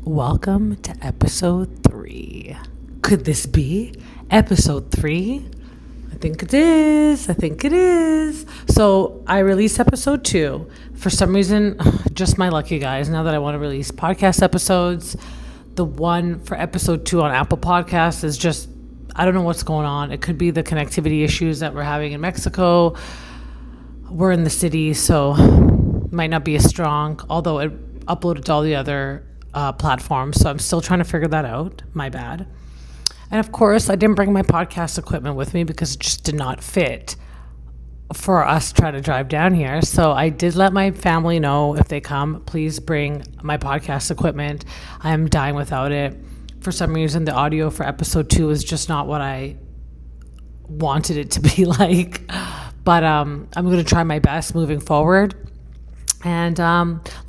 Welcome to episode 3. Could this be episode 3? I think it is. So I released episode 2. For some reason, just my lucky guys, now that I want to release podcast episodes, the one for episode 2 on Apple Podcasts is just, I don't know what's going on. It could be the connectivity issues that we're having in Mexico. We're in the city, so might not be as strong, although it uploaded to all the other platforms, so I'm still trying to figure that out. My bad. And of course, I didn't bring my podcast equipment with me because it just did not fit for us to try to drive down here. So I did let my family know, if they come, please bring my podcast equipment. I am dying without it. For some reason, the audio for episode 2 is just not what I wanted it to be like. But I'm going to try my best moving forward. And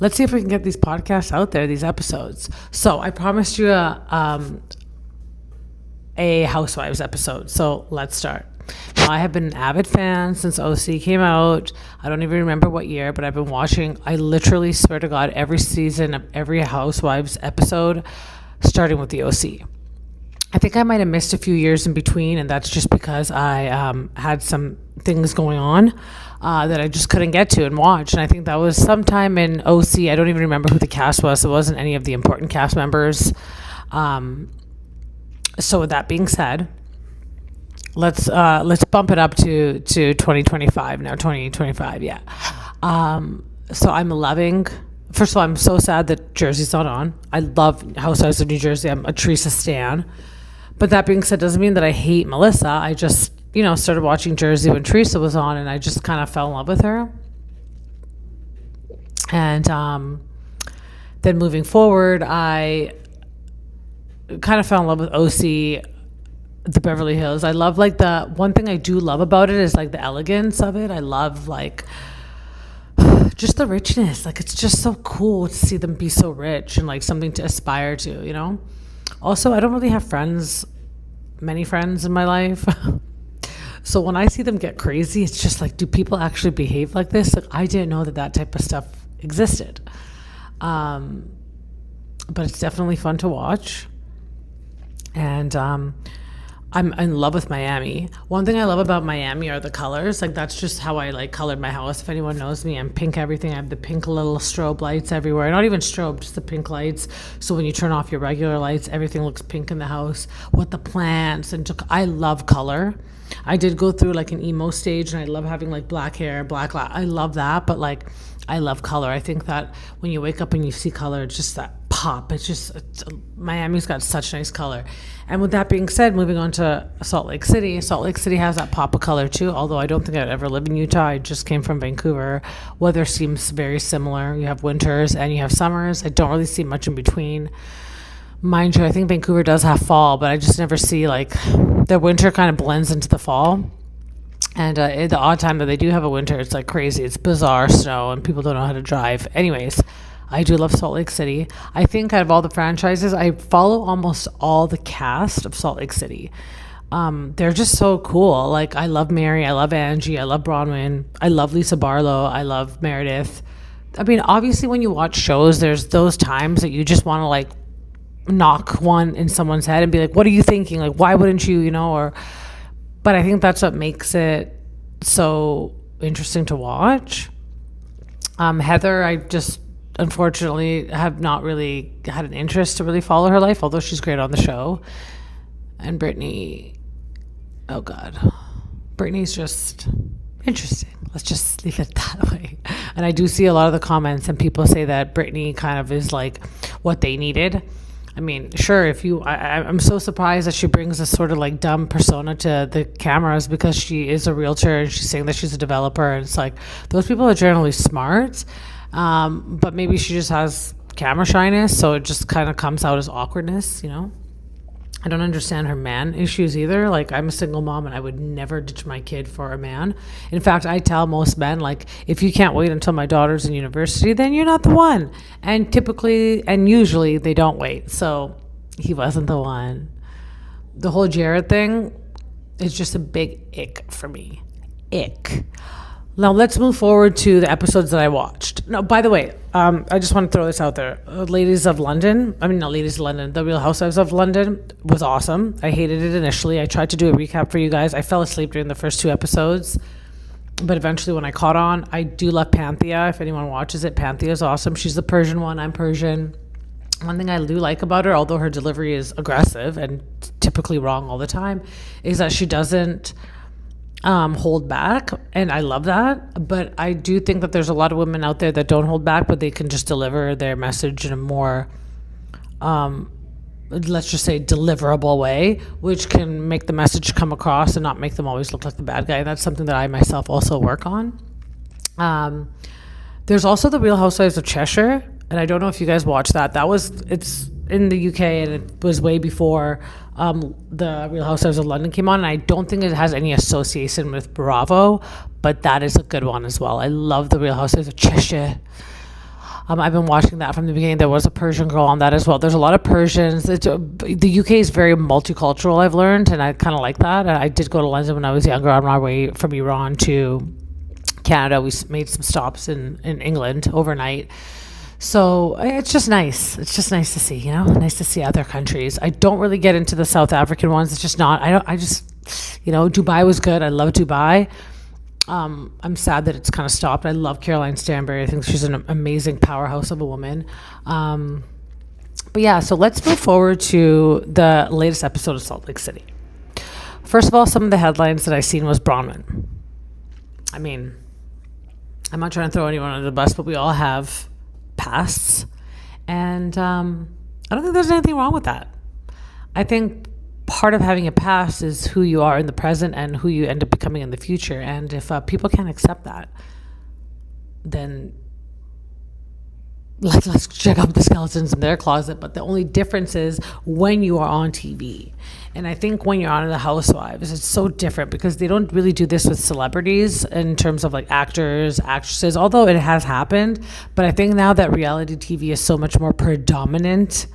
let's see if we can get these podcasts out there, these episodes. So I promised you a Housewives episode. So let's start. Now, I have been an avid fan since OC came out. I don't even remember what year, but I've been watching, I literally swear to God, every season of every Housewives episode, starting with the OC. I think I might have missed a few years in between, and that's just because I had some things going on that I just couldn't get to and watch. And I think that was sometime in OC. I don't even remember who the cast was. It wasn't any of the important cast members. So with that being said, let's bump it up to 2025 now. 2025, yeah. So I'm loving. First of all, I'm so sad that Jersey's not on. I love Housewives of New Jersey. I'm a Teresa stan. But that being said, doesn't mean that I hate Melissa. I just, started watching Jersey when Teresa was on, and I just kind of fell in love with her. And then moving forward, I kind of fell in love with OC, the Beverly Hills. I love, the one thing I do love about it is, the elegance of it. I love, just the richness. It's just so cool to see them be so rich and, something to aspire to, Also, I don't really have many friends in my life. So when I see them get crazy, it's just do people actually behave like this? I didn't know that type of stuff existed. But it's definitely fun to watch. And I'm in love with Miami. One thing I love about Miami are the colors. That's just how I colored my house. If anyone knows me, I'm pink everything. I have the pink little strobe lights everywhere. Not even strobe, just the pink lights. So when you turn off your regular lights, everything looks pink in the house with the plants. And I love color. I did go through an emo stage, and I love having black hair, I love that. But I love color. I think that when you wake up and you see color, it's just that pop. Miami's got such nice color. And with that being said, moving on to Salt Lake City has that pop of color too, although I don't think I'd ever live in Utah. I just came from Vancouver. Weather seems very similar. You have winters and you have summers. I don't really see much in between. Mind you, I think Vancouver does have fall, but I just never see the winter kind of blends into the fall. And the odd time that they do have a winter, it's crazy. It's bizarre snow and people don't know how to drive. Anyways, I do love Salt Lake City. I think out of all the franchises, I follow almost all the cast of Salt Lake City. They're just so cool. I love Mary. I love Angie. I love Bronwyn. I love Lisa Barlow. I love Meredith. I mean, obviously when you watch shows, there's those times that you just want to knock one in someone's head and be what are you thinking? Why wouldn't you, But I think that's what makes it so interesting to watch. Heather, I just unfortunately have not really had an interest to really follow her life, although she's great on the show. And Brittany, oh God, Brittany's just interesting. Let's just leave it that way. And I do see a lot of the comments and people say that Brittany kind of is what they needed. I mean, sure, I'm so surprised that she brings this sort of dumb persona to the cameras because she is a realtor and she's saying that she's a developer. And it's those people are generally smart, but maybe she just has camera shyness. So it just kind of comes out as awkwardness, I don't understand her man issues either. I'm a single mom and I would never ditch my kid for a man. In fact, I tell most men, if you can't wait until my daughter's in university, then you're not the one. And typically and usually they don't wait. So he wasn't the one. The whole Jared thing is just a big ick for me. Ick. Now let's move forward to the episodes that I watched. No, by the way, I just want to throw this out there. Ladies of London, I mean, not Ladies of London, The Real Housewives of London was awesome. I hated it initially. I tried to do a recap for you guys. I fell asleep during the first 2 episodes, but eventually when I caught on, I do love Panthea. If anyone watches it, Panthea is awesome. She's the Persian one. I'm Persian. One thing I do like about her, although her delivery is aggressive and typically wrong all the time, is that she doesn't hold back, and I love that. But I do think that there's a lot of women out there that don't hold back, but they can just deliver their message in a more let's just say deliverable way, which can make the message come across and not make them always look like the bad guy. And that's something that I myself also work on. There's also The Real Housewives of Cheshire, and I don't know if you guys watched that. It's in the UK, and it was way before the Real Housewives of London came on. And I don't think it has any association with Bravo, but that is a good one as well. I love The Real Housewives of Cheshire. I've been watching that from the beginning. There was a Persian girl on that as well. There's a lot of Persians. The UK is very multicultural, I've learned, and I kind of like that. I did go to London when I was younger on our way from Iran to Canada. We made some stops in England overnight. So it's just nice. It's just nice to see, nice to see other countries. I don't really get into the South African ones. It's just not, Dubai was good. I love Dubai. I'm sad that it's kind of stopped. I love Caroline Stanbury. I think she's an amazing powerhouse of a woman. But yeah, so let's move forward to the latest episode of Salt Lake City. First of all, some of the headlines that I seen was Bronwyn. I mean, I'm not trying to throw anyone under the bus, but we all have pasts, and I don't think there's anything wrong with that. I think part of having a past is who you are in the present and who you end up becoming in the future. And if people can't accept that, then let's check out the skeletons in their closet. But the only difference is when you are on TV. And I think when you're on The Housewives, it's so different because they don't really do this with celebrities in terms of like actors, actresses, although it has happened. But I think now that reality TV is so much more predominant,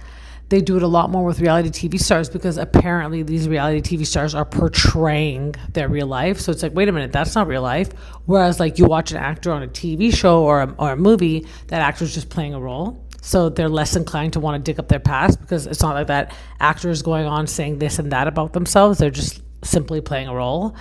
they do it a lot more with reality TV stars because apparently these reality TV stars are portraying their real life. So it's like, wait a minute, that's not real life. Whereas like you watch an actor on a TV show or a movie, that actor's just playing a role. So they're less inclined to want to dig up their past because it's not like that actor is going on saying this and that about themselves. They're just simply playing a role.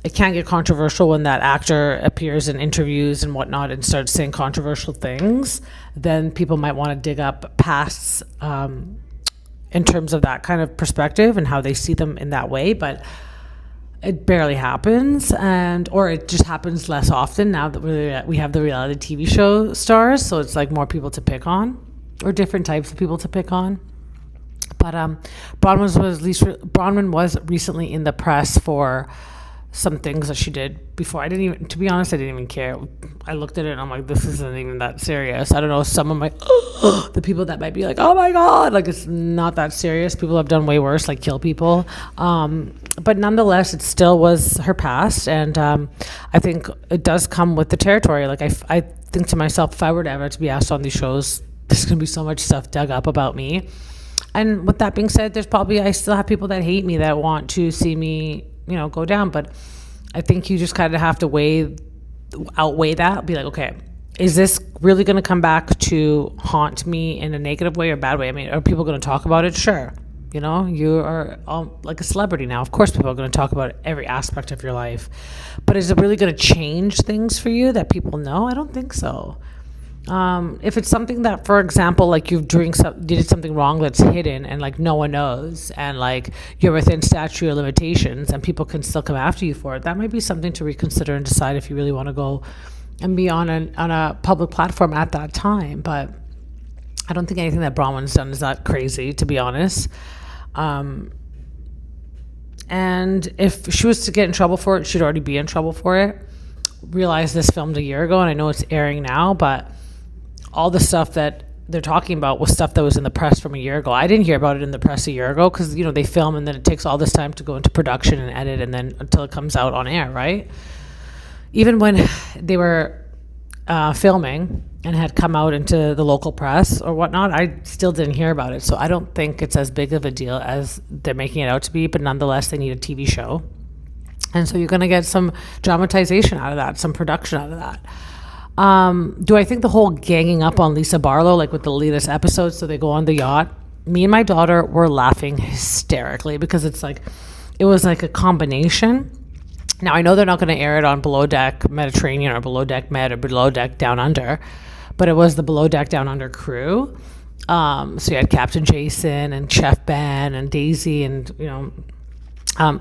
It can get controversial when that actor appears in interviews and whatnot and starts saying controversial things. Then people might want to dig up pasts in terms of that kind of perspective and how they see them in that way. But it barely happens, or it just happens less often now that we have the reality TV show stars. So it's like more people to pick on, or different types of people to pick on. But Bronwyn was recently in the press for some things that she did before. To be honest, I didn't even care. I looked at it and I'm like, this isn't even that serious. I don't know, some of my, the people that might be like, oh my God, like it's not that serious. People have done way worse, like kill people. But nonetheless, it still was her past. And I think it does come with the territory. Like I think to myself, if I were to ever to be asked on these shows, there's going to be so much stuff dug up about me. And with that being said, I still have people that hate me that want to see me go down. But I think you just kind of have to outweigh that, be like, okay, is this really going to come back to haunt me in a negative way or bad way? I mean, are people going to talk about it? Sure. You are like a celebrity now. Of course, people are going to talk about every aspect of your life. But is it really going to change things for you that people know? I don't think so. If it's something that, for example, like you did something wrong that's hidden and like no one knows, and like you're within statute of limitations and people can still come after you for it, that might be something to reconsider and decide if you really want to go and be on a public platform at that time. But I don't think anything that Bronwyn's done is that crazy, to be honest. And if she was to get in trouble for it, she'd already be in trouble for it. Realize this filmed a year ago, and I know it's airing now, but all the stuff that they're talking about was stuff that was in the press from a year ago. I didn't hear about it in the press a year ago because, they film and then it takes all this time to go into production and edit and then until it comes out on air, right? Even when they were filming and had come out into the local press or whatnot, I still didn't hear about it. So I don't think it's as big of a deal as they're making it out to be, but nonetheless, they need a TV show. And so you're going to get some dramatization out of that, some production out of that. Do I think the whole ganging up on Lisa Barlow, like with the latest episode, so they go on the yacht? Me and my daughter were laughing hysterically because it was like a combination. Now, I know they're not going to air it on Below Deck Mediterranean or Below Deck Med or Below Deck Down Under, but it was the Below Deck Down Under crew. So you had Captain Jason and Chef Ben and Daisy and,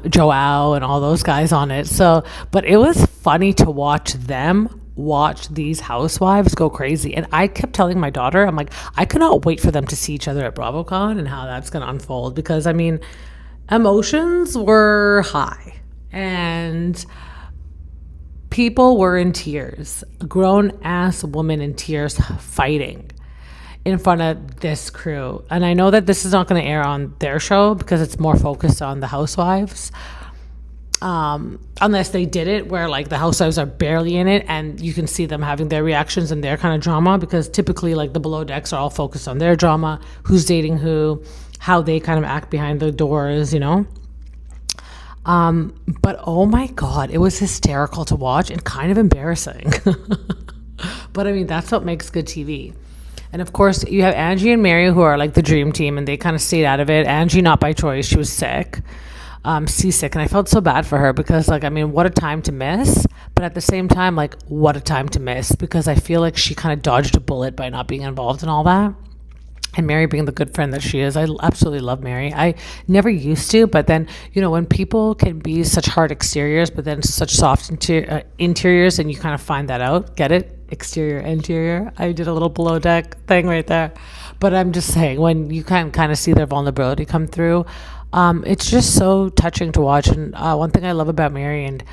Joao and all those guys on it. So, but it was funny to watch them watch these housewives go crazy. And I kept telling my daughter, I'm like, I cannot wait for them to see each other at BravoCon and how that's going to unfold. Because, I mean, emotions were high. And people were in tears. A grown-ass woman in tears fighting in front of this crew. And I know that this is not going to air on their show because it's more focused on the housewives. Unless they did it where like the housewives are barely in it and you can see them having their reactions and their kind of drama, because typically like the Below Decks are all focused on their drama, who's dating who, how they kind of act behind the doors, But oh my God, it was hysterical to watch and kind of embarrassing. But I mean, that's what makes good TV. And of course, you have Angie and Mary, who are like the dream team, and they kind of stayed out of it. Angie, not by choice. She was sick, seasick. And I felt so bad for her because, like, I mean, what a time to miss. But at the same time, like, what a time to miss, because I feel like she kind of dodged a bullet by not being involved in all that. And Mary being the good friend that she is. I absolutely love Mary. I never used to, but then, when people can be such hard exteriors, but then such soft interiors, and you kind of find that out. Get it? Exterior, interior. I did a little Below Deck thing right there. But I'm just saying, when you can kind of see their vulnerability come through, it's just so touching to watch. And one thing I love about Mary, and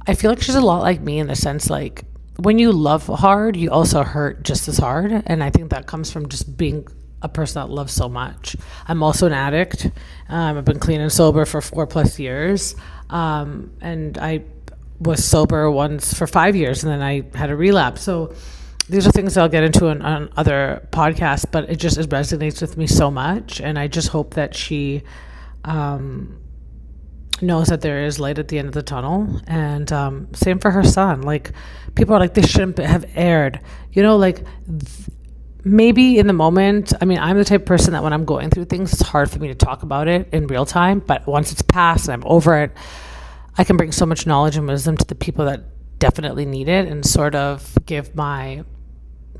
I feel like she's a lot like me in the sense, like, when you love hard, you also hurt just as hard. And I think that comes from just being a person that loves so much. I'm also an addict. I've been clean and sober for 4+ years. And I was sober once for 5 years, and then I had a relapse. So these are things that I'll get into on other podcasts, but it resonates with me so much. And I just hope that she knows that there is light at the end of the tunnel. And same for her son. Like, people are like, they shouldn't have aired, maybe in the moment. I mean, I'm the type of person that when I'm going through things, it's hard for me to talk about it in real time, but once it's passed and I'm over it, I can bring so much knowledge and wisdom to the people that definitely need it, and sort of give my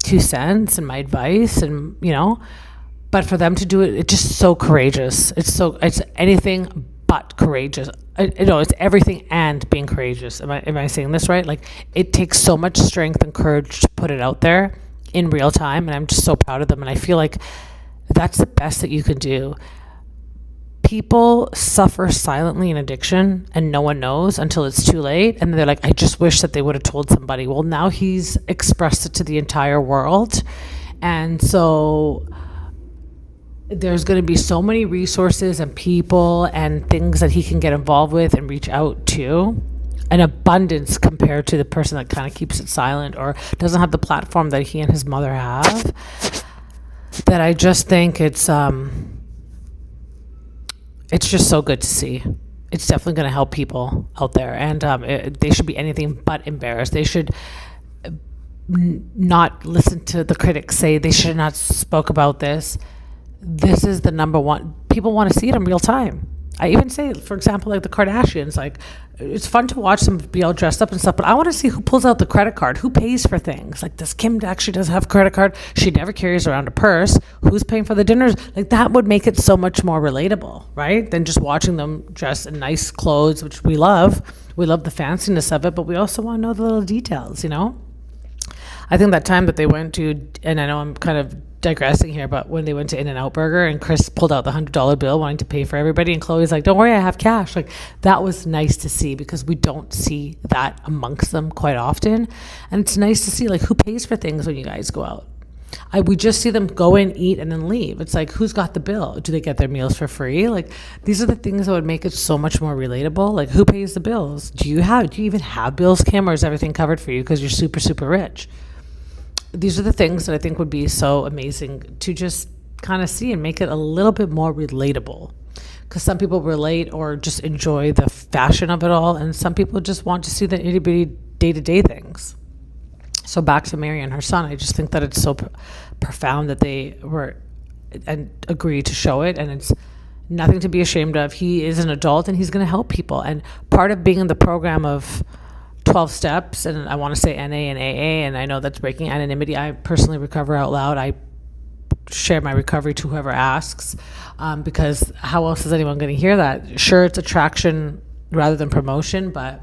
2 cents and my advice, and but for them to do it, it's just so courageous. It's anything but courageous. It's everything and being courageous. Am I saying this right? Like, it takes so much strength and courage to put it out there in real time, and I'm just so proud of them. And I feel like that's the best that you can do. People suffer silently in addiction and no one knows until it's too late, and they're like, I just wish that they would have told somebody. Well, now he's expressed it to the entire world, and so there's going to be so many resources and people and things that he can get involved with and reach out to, an abundance compared to the person that kind of keeps it silent or doesn't have the platform that he and his mother have, that I just think it's just so good to see. It's definitely going to help people out there, and they should be anything but embarrassed. They should not listen to the critics say they should not spoke about this. This is the number one. People want to see it in real time. I even say, for example, like the Kardashians, like, it's fun to watch them be all dressed up and stuff, but I want to see who pulls out the credit card, who pays for things. Like, does Kim actually does have a credit card? She never carries around a purse. Who's paying for the dinners? Like, that would make it so much more relatable, right? Than just watching them dress in nice clothes, which we love. We love the fanciness of it, but we also want to know the little details, I think that time that they went to, and I know I'm kind of digressing here, but when they went to In-N-Out Burger and Chris pulled out the $100 bill wanting to pay for everybody, and Chloe's like, don't worry, I have cash. Like, that was nice to see, because we don't see that amongst them quite often. And it's nice to see, like, who pays for things when you guys go out. We just see them go in, eat, and then leave. It's like, who's got the bill? Do they get their meals for free? Like, these are the things that would make it so much more relatable. Like, who pays the bills? Do you even have bills, Kim, or is everything covered for you because you're super, super rich? These are the things that I think would be so amazing to just kind of see and make it a little bit more relatable. because some people relate or just enjoy the fashion of it all, and some people just want to see the itty bitty day-to-day things. So back to Mary and her son, I just think that it's so profound that they were and agreed to show it, and it's nothing to be ashamed of. He is an adult and he's going to help people, and part of being in the program of 12 steps, and I want to say NA and AA, and I know that's breaking anonymity. I personally recover out loud. I share my recovery to whoever asks, because how else is anyone going to hear that? Sure, it's attraction rather than promotion, but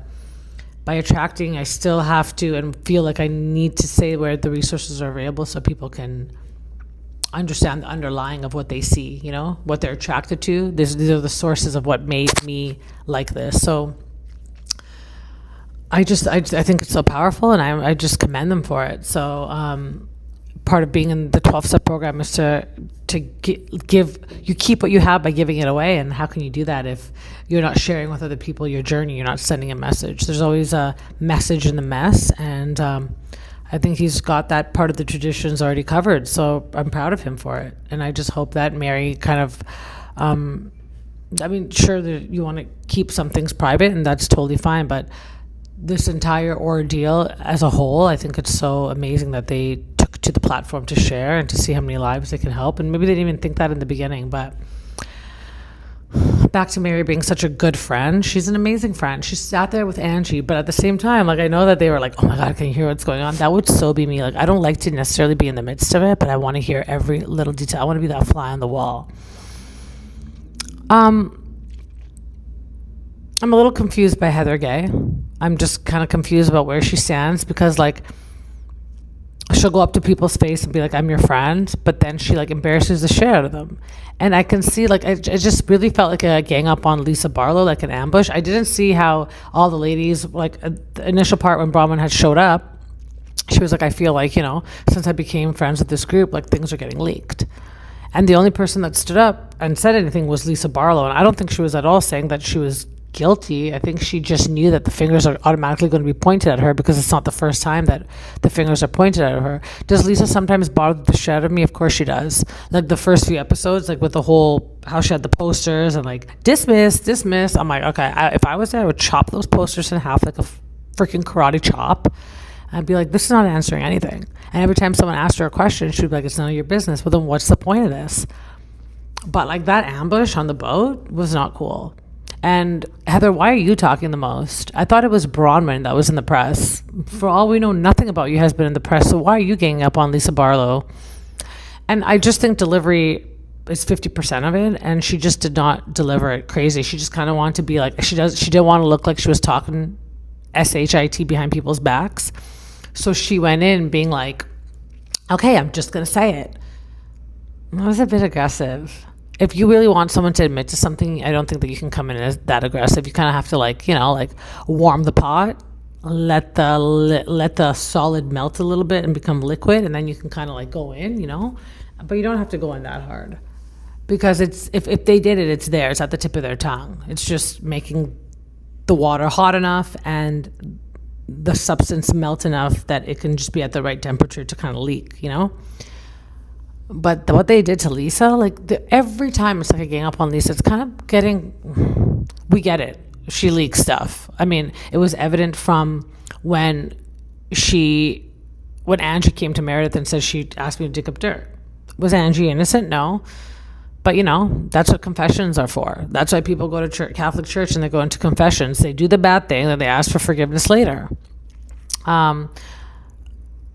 by attracting, I still have to and feel like I need to say where the resources are available so people can understand the underlying of what they see, what they're attracted to. These are the sources of what made me like this. So I think it's so powerful, and I just commend them for it. So part of being in the 12-step program is to give, you keep what you have by giving it away. And how can you do that if you're not sharing with other people your journey? You're not sending a message. There's always a message in the mess, and I think he's got that part of the traditions already covered. So I'm proud of him for it, and I just hope that Mary kind of sure that you want to keep some things private, and that's totally fine, but this entire ordeal as a whole, I think it's so amazing that they took to the platform to share and to see how many lives they can help. And maybe they didn't even think that in the beginning, but back to Mary being such a good friend. She's an amazing friend. She sat there with Angie, but at the same time, I know that they were like, oh my God, can you hear what's going on? That would so be me. I don't like to necessarily be in the midst of it, but I want to hear every little detail. I want to be that fly on the wall. I'm a little confused by Heather Gay. I'm just kind of confused about where she stands, because she'll go up to people's face and be like, I'm your friend, but then she embarrasses the shit out of them. And I can see I just really felt like a gang up on Lisa Barlow, like an ambush. I didn't see how all the ladies, the initial part when Bronwyn had showed up, she was like, I feel since I became friends with this group, things are getting leaked. And the only person that stood up and said anything was Lisa Barlow. And I don't think she was at all saying that she was guilty. I think she just knew that the fingers are automatically going to be pointed at her, because it's not the first time that the fingers are pointed at her. Does Lisa sometimes bother the shit out of me? Of course she does. The first few episodes, with the whole, how she had the posters and dismiss. I'm like, okay, if I was there, I would chop those posters in half like a freaking karate chop. I'd be like, this is not answering anything. And every time someone asked her a question, she'd be like, it's none of your business. Well, then what's the point of this? But that ambush on the boat was not cool. And Heather, why are you talking the most? I thought it was Bronwyn that was in the press. For all we know, nothing about you has been in the press. So why are you ganging up on Lisa Barlow? And I just think delivery is 50% of it. And she just did not deliver it crazy. She just kind of wanted to be she didn't want to look like she was talking SHIT behind people's backs. So she went in being like, okay, I'm just going to say it. That was a bit aggressive. If you really want someone to admit to something, I don't think that you can come in as that aggressive. You kind of have to warm the pot, let the solid melt a little bit and become liquid, and then you can kind of go in, but you don't have to go in that hard, because it's if they did it, it's there. It's at the tip of their tongue. It's just making the water hot enough and the substance melt enough that it can just be at the right temperature to kind of leak, But what they did to Lisa, every time it's a gang up on Lisa, it's kind of getting, we get it. She leaks stuff. I mean, it was evident from when Angie came to Meredith and said she asked me to dig up dirt. Was Angie innocent? No. But, that's what confessions are for. That's why people go to Catholic Church and they go into confessions. They do the bad thing, then they ask for forgiveness later. What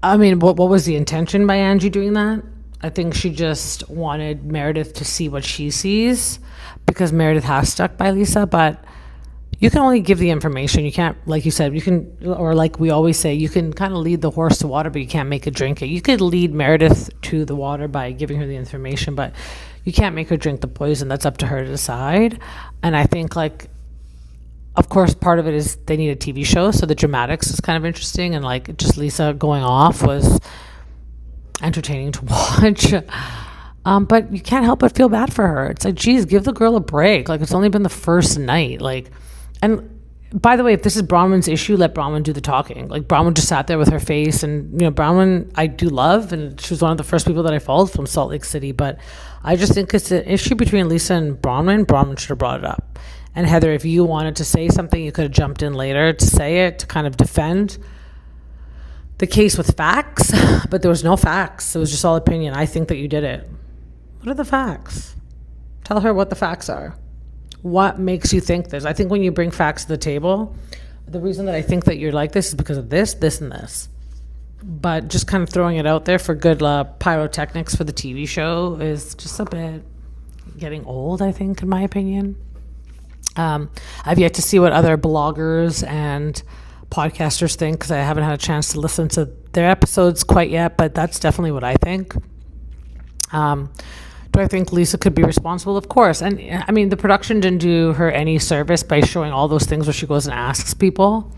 was the intention by Angie doing that? I think she just wanted Meredith to see what she sees, because Meredith has stuck by Lisa, but you can only give the information. You can't, like you said, or like we always say, you can kind of lead the horse to water, but you can't make it drink it. You could lead Meredith to the water by giving her the information, but you can't make her drink the poison. That's up to her to decide. And I think of course, part of it is they need a TV show, so the dramatics is kind of interesting, and just Lisa going off was entertaining to watch. But you can't help but feel bad for her. It's geez, give the girl a break. It's only been the first night. And by the way, if this is Bronwyn's issue, let Bronwyn do the talking. Like, Bronwyn just sat there with her face, and Bronwyn I do love, and she was one of the first people that I followed from Salt Lake City. But I just think it's an issue between Lisa and Bronwyn. Bronwyn should have brought it up. And Heather, if you wanted to say something, you could have jumped in later to say it, to kind of defend the case with facts. But there was no facts. It was just all opinion. I think that you did it. What are the facts? Tell her what the facts are. What makes you think this? I think when you bring facts to the table, the reason that I think that you're like this is because of this, this, and this. But just kind of throwing it out there for good pyrotechnics for the TV show is just a bit getting old, I think, in my opinion. I've yet to see what other bloggers and podcasters think, because I haven't had a chance to listen to their episodes quite yet, but that's definitely what I think. Do I think Lisa could be responsible? Of course. And I mean, the production didn't do her any service by showing all those things where she goes and asks people.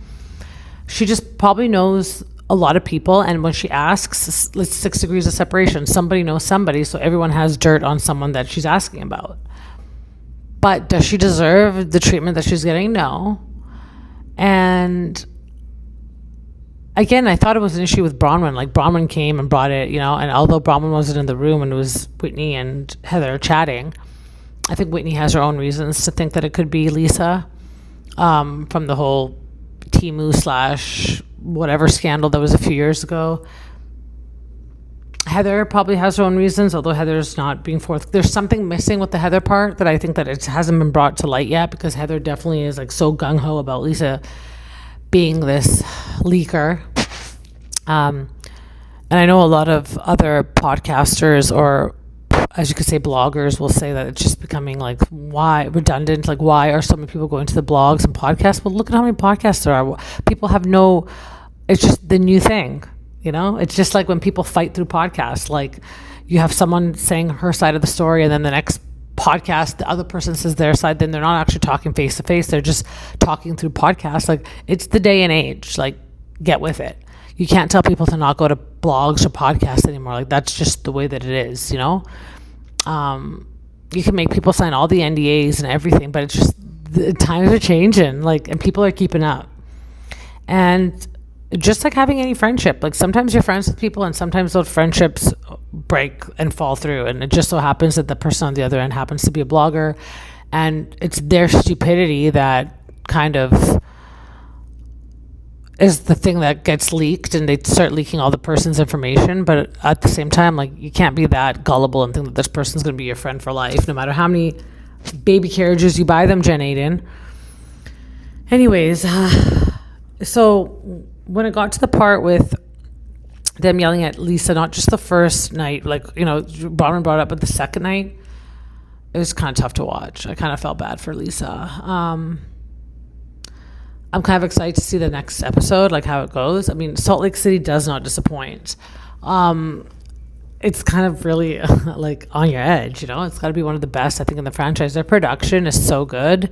She just probably knows a lot of people, and when she asks, it's 6 degrees of separation. Somebody knows somebody, so everyone has dirt on someone that she's asking about. But does she deserve the treatment that she's getting? No. And again, I thought it was an issue with Bronwyn. Like, Bronwyn came and brought it, and although Bronwyn wasn't in the room and it was Whitney and Heather chatting, I think Whitney has her own reasons to think that it could be Lisa, from the whole Temu / whatever scandal that was a few years ago. Heather probably has her own reasons, although Heather's not being forth. There's something missing with the Heather part that I think that it hasn't been brought to light yet, because Heather definitely is like so gung-ho about Lisa being this leaker. And I know a lot of other podcasters, or as you could say, bloggers, will say that it's just becoming like, why redundant? Like, why are so many people going to the blogs and podcasts? Well, look at how many podcasts there are. People have it's just the new thing. It's just like when people fight through podcasts, like you have someone saying her side of the story, and then the next podcast, the other person says their side, then they're not actually talking face to face. They're just talking through podcasts. Like, it's the day and age, like, get with it. You can't tell people to not go to blogs or podcasts anymore. Like, that's just the way that it is, You can make people sign all the NDAs and everything, but it's just, the times are changing, like, and people are keeping up. And just like having any friendship, like, sometimes you're friends with people and sometimes those friendships break and fall through, and it just so happens that the person on the other end happens to be a blogger, and it's their stupidity that kind of is the thing that gets leaked, and they start leaking all the person's information. But at the same time, like, you can't be that gullible and think that this person's going to be your friend for life, no matter how many baby carriages you buy them, Jen Aiden. Anyways, so when it got to the part with them yelling at Lisa, not just the first night, like, Bronwyn brought it up, but the second night, it was kind of tough to watch. I kind of felt bad for Lisa. I'm kind of excited to see the next episode, like how it goes. I mean, Salt Lake City does not disappoint. It's kind of really like on your edge, It's got to be one of the best, I think, in the franchise. Their production is so good.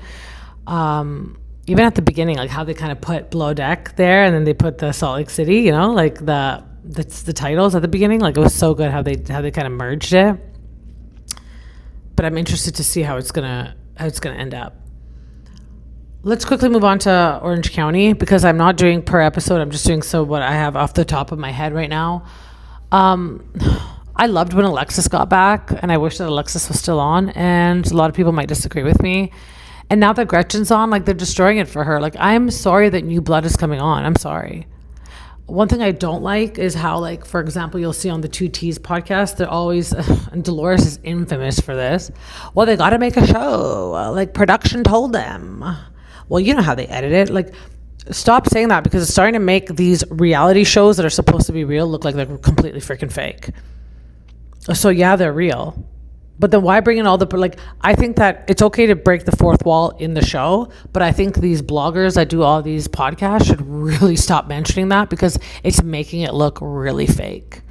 Even at the beginning, like how they kind of put Below Deck there, and then they put the Salt Lake City, like the titles at the beginning. Like, it was so good how they kind of merged it. But I'm interested to see how it's gonna end up. Let's quickly move on to Orange County, because I'm not doing per episode. I'm just doing what I have off the top of my head right now. I loved when Alexis got back, and I wish that Alexis was still on. And a lot of people might disagree with me. And now that Gretchen's on, like, they're destroying it for her. Like, I'm sorry that new blood is coming on. I'm sorry. One thing I don't like is how, like, for example, you'll see on the 2T's podcast, they're always, and Dolores is infamous for this, well, they got to make a show. Like, production told them. Well, you know how they edit it. Like, stop saying that, because it's starting to make these reality shows that are supposed to be real look like they're completely freaking fake. So, yeah, they're real. But then why bring in all I think that it's okay to break the fourth wall in the show, but I think these bloggers that do all these podcasts should really stop mentioning that, because it's making it look really fake.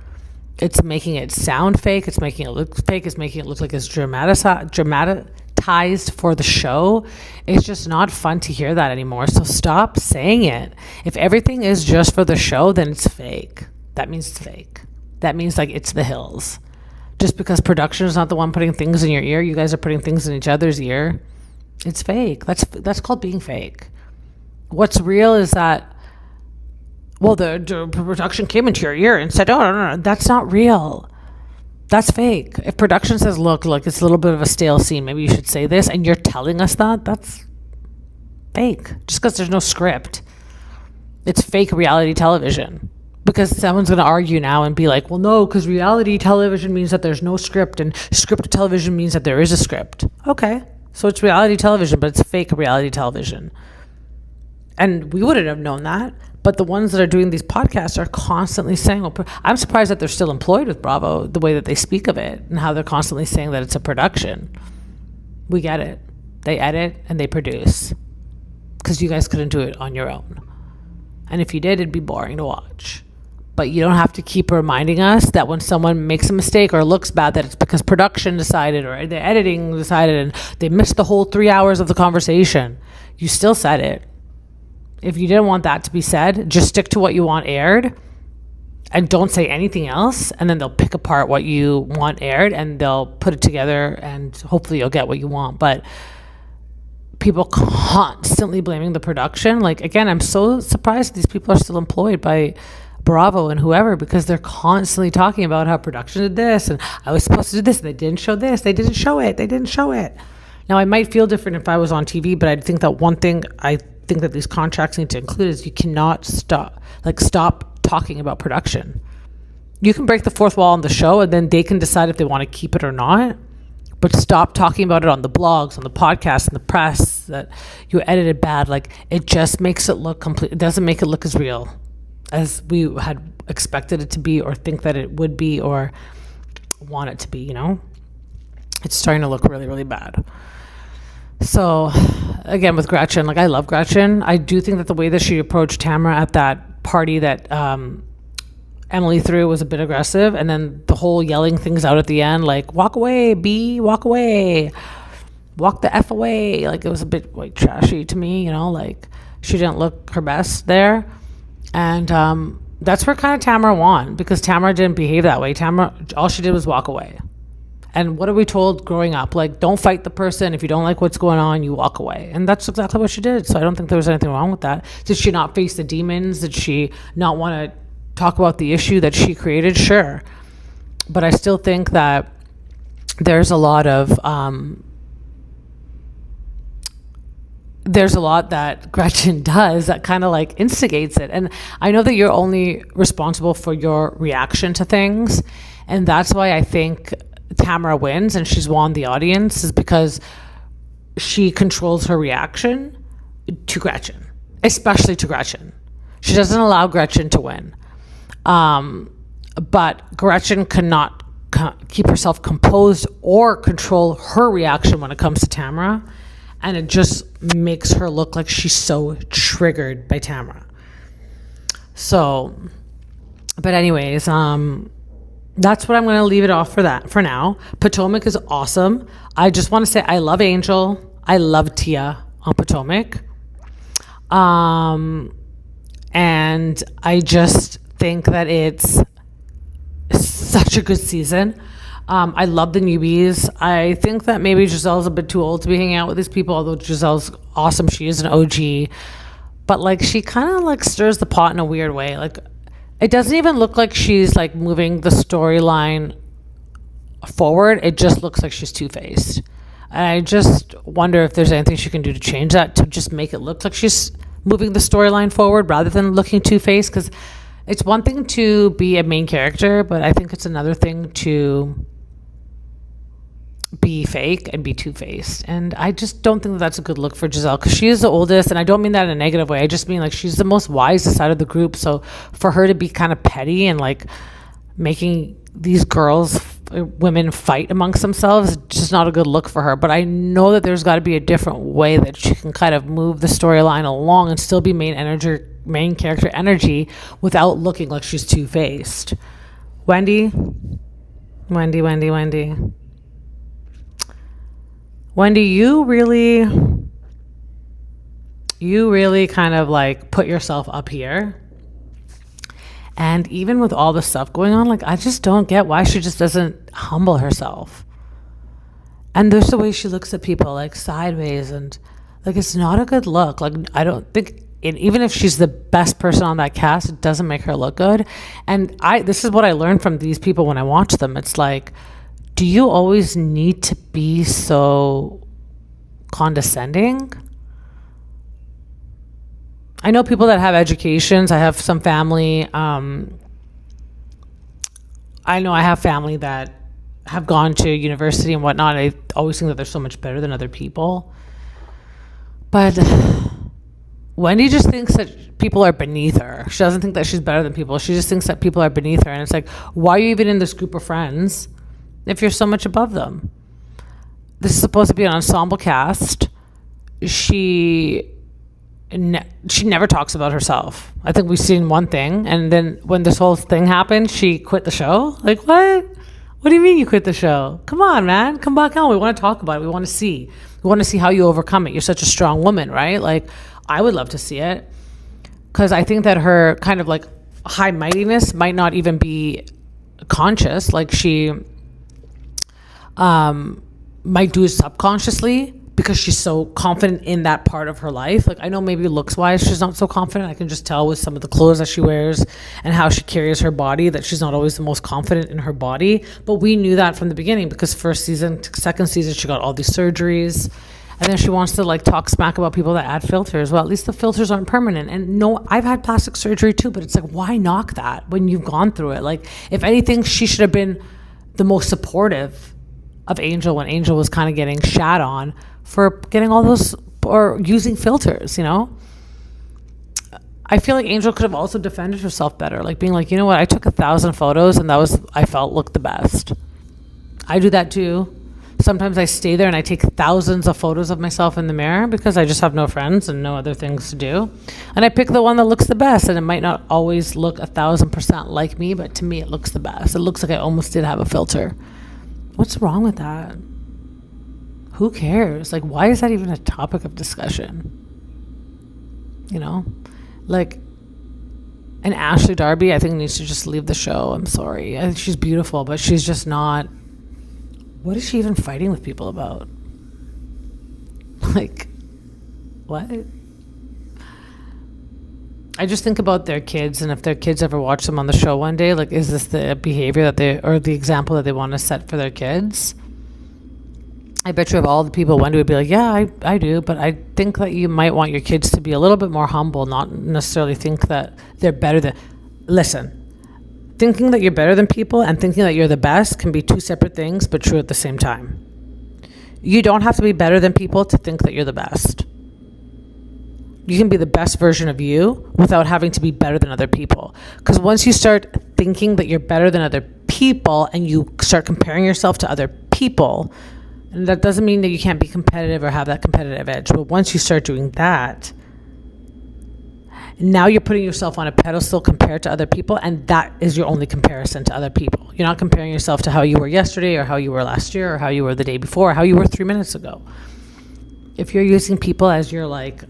It's making it sound fake. It's making it look fake. It's making it look like it's dramatized for the show. It's just not fun to hear that anymore. So stop saying it. If everything is just for the show, then it's fake. That means it's fake. That means, like, it's The Hills. Just because production is not the one putting things in your ear, you guys are putting things in each other's ear. It's fake. That's called being fake. What's real is that, well, the production came into your ear and said, oh, no, that's not real. That's fake. If production says, look, it's a little bit of a stale scene, maybe you should say this, and you're telling us that's fake. Just because there's no script. It's fake reality television. Because someone's going to argue now and be like, well, no, because reality television means that there's no script, and scripted television means that there is a script. Okay, so it's reality television, but it's fake reality television. And we wouldn't have known that. But the ones that are doing these podcasts are constantly saying, well, I'm surprised that they're still employed with Bravo, the way that they speak of it and how they're constantly saying that it's a production. We get it. They edit and they produce. Because you guys couldn't do it on your own. And if you did, it'd be boring to watch. But you don't have to keep reminding us that when someone makes a mistake or looks bad, that it's because production decided or the editing decided and they missed the whole 3 hours of the conversation. You still said it. If you didn't want that to be said, just stick to what you want aired and don't say anything else. And then they'll pick apart what you want aired and they'll put it together and hopefully you'll get what you want. But people constantly blaming the production. Like, again, I'm so surprised these people are still employed by Bravo and whoever, because they're constantly talking about how production did this and I was supposed to do this. And they didn't show this. They didn't show it. They didn't show it. Now, I might feel different if I was on TV, but I think that one thing I think that these contracts need to include is you cannot stop talking about production. You can break the fourth wall on the show and then they can decide if they want to keep it or not, but stop talking about it on the blogs, on the podcasts, and the press that you edited bad. Like, it just makes it look complete. It doesn't make it look as real as we had expected it to be or think that it would be or want it to be, It's starting to look really, really bad. So, again, with Gretchen, I love Gretchen. I do think that the way that she approached Tamara at that party that Emily threw was a bit aggressive. And then the whole yelling things out at the end, like, walk away, B, walk away, walk the F away. It was a bit trashy to me, she didn't look her best there. And that's where kind of Tamara won, because Tamara didn't behave that way. Tamara, all she did was walk away. And what are we told growing up? Don't fight the person. If you don't like what's going on, you walk away. And that's exactly what she did. So I don't think there was anything wrong with that. Did she not face the demons? Did she not want to talk about the issue that she created? Sure. But I still think that there's a lot that Gretchen does that kind of instigates it. And I know that you're only responsible for your reaction to things. And that's why I think Tamara wins and she's won the audience, is because she controls her reaction to Gretchen, especially to Gretchen. She doesn't allow Gretchen to win. But Gretchen cannot keep herself composed or control her reaction when it comes to Tamara. And it just makes her look like she's so triggered by Tamara. So, but anyways, that's what I'm going to leave it off for now. Potomac is awesome. I just want to say I love Angel. I love Tia on Potomac. And I just think that it's such a good season. I love the newbies. I think that maybe Giselle's a bit too old to be hanging out with these people, although Giselle's awesome. She is an OG. But she kind of stirs the pot in a weird way. It doesn't even look like she's moving the storyline forward. It just looks like she's two-faced. And I just wonder if there's anything she can do to change that, to just make it look like she's moving the storyline forward rather than looking two-faced. Because it's one thing to be a main character, but I think it's another thing to be fake and be two-faced. And I just don't think that that's a good look for Giselle, because she is the oldest, and I don't mean that in a negative way. I just mean she's the most wisest out of the group. So for her to be kind of petty and making these women fight amongst themselves, it's just not a good look for her. But I know that there's got to be a different way that she can kind of move the storyline along and still be main character energy without looking like she's two-faced. Wendy, you really kind of put yourself up here. And even with all the stuff going on, I just don't get why she just doesn't humble herself. And there's the way she looks at people sideways, and it's not a good look. I don't think even if she's the best person on that cast, it doesn't make her look good. And this is what I learned from these people when I watch them. It's like, do you always need to be so condescending? I know people that have educations. I have some family. I know I have family that have gone to university and whatnot. I always think that they're so much better than other people. But Wendy just thinks that people are beneath her. She doesn't think that she's better than people. She just thinks that people are beneath her. And it's like, why are you even in this group of friends if you're so much above them? This is supposed to be an ensemble cast. She never talks about herself. I think we've seen one thing, and then when this whole thing happened, she quit the show. Like, what? What do you mean you quit the show? Come on, man. Come back on. We want to talk about it. We want to see. We want to see how you overcome it. You're such a strong woman, right? Like, I would love to see it, because I think that her kind of like high mightiness might not even be conscious. Like, she might do it subconsciously, because she's so confident in that part of her life. Like, I know maybe looks wise she's not so confident. I can just tell with some of the clothes that she wears and how she carries her body that she's not always the most confident in her body. But we knew that from the beginning, because first season, second season, she got all these surgeries. And then she wants to like talk smack about people that add filters. Well, at least the filters aren't permanent. And no, I've had plastic surgery too, but it's like, why knock that when you've gone through it? Like, if anything, she should have been the most supportive of Angel when Angel was kind of getting shat on for getting all those, or using filters, you know? I feel like Angel could have also defended herself better, like being like, you know what, I took 1,000 photos and that was, I felt looked the best. I do that too. Sometimes I stay there and I take thousands of photos of myself in the mirror because I just have no friends and no other things to do. And I pick the one that looks the best, and it might not always look 1,000% like me, but to me it looks the best. It looks like I almost did have a filter. What's wrong with that? Who cares? Like, why is that even a topic of discussion? You know, like, and Ashley Darby, I think, needs to just leave the show. I'm sorry. I think she's beautiful, but she's just not. What is she even fighting with people about? Like, what? I just think about their kids, and if their kids ever watch them on the show one day, like, is this the behavior that they, or the example that they want to set for their kids? I bet you of all the people, Wendy would be like, yeah, I do, but I think that you might want your kids to be a little bit more humble, not necessarily think that they're better than, listen, thinking that you're better than people and thinking that you're the best can be two separate things, but true at the same time. You don't have to be better than people to think that you're the best. You can be the best version of you without having to be better than other people. Because once you start thinking that you're better than other people and you start comparing yourself to other people, and that doesn't mean that you can't be competitive or have that competitive edge, but once you start doing that, now you're putting yourself on a pedestal compared to other people, and that is your only comparison to other people. You're not comparing yourself to how you were yesterday or how you were last year or how you were the day before or how you were 3 minutes ago. If you're using people as your like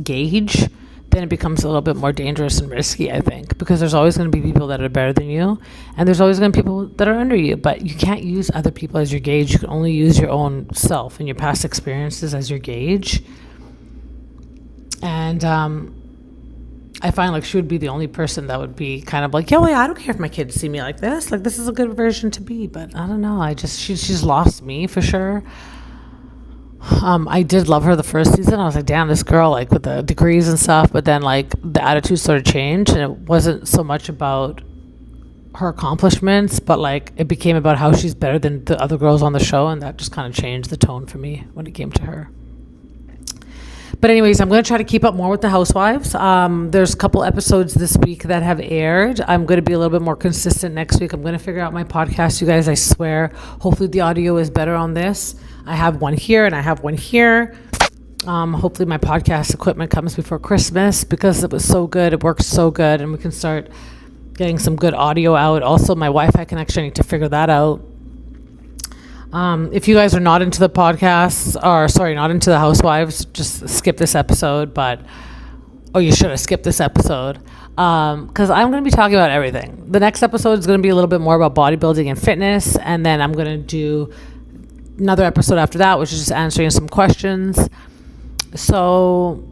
gauge, then it becomes a little bit more dangerous and risky, I think, because there's always going to be people that are better than you, and there's always going to be people that are under you, but you can't use other people as your gauge. You can only use your own self and your past experiences as your gauge. And I find like she would be the only person that would be kind of like, yeah, I don't care if my kids see me like this. Like, this is a good version to be, but I don't know. She's lost me for sure. I did love her the first season. I was like, damn, this girl, like with the degrees and stuff. But then like the attitude sort of changed, and it wasn't so much about her accomplishments, but like it became about how she's better than the other girls on the show, and that just kind of changed the tone for me when it came to her. But anyways, I'm going to try to keep up more with the Housewives. There's a couple episodes this week that have aired. I'm going to be a little bit more consistent next week. I'm going to figure out my podcast, you guys, I swear. Hopefully the audio is better on this. I have one here and I have one here. Hopefully my podcast equipment comes before Christmas, because it was so good. It works so good, and we can start getting some good audio out. Also, my Wi-Fi connection, I need to figure that out. If you guys are not into the podcasts, or sorry, not into the Housewives, just skip this episode. You should have skipped this episode, because I'm going to be talking about everything. The next episode is going to be a little bit more about bodybuilding and fitness, and then I'm going to do another episode after that, which is just answering some questions. So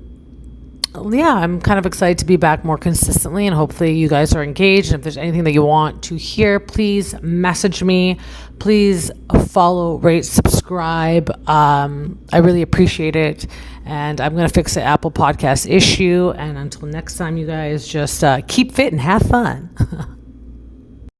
yeah, I'm kind of excited to be back more consistently, and hopefully you guys are engaged. And if there's anything that you want to hear, please message me. Please follow, rate, subscribe. I really appreciate it. And I'm going to fix the Apple Podcast issue. And until next time, you guys just keep fit and have fun.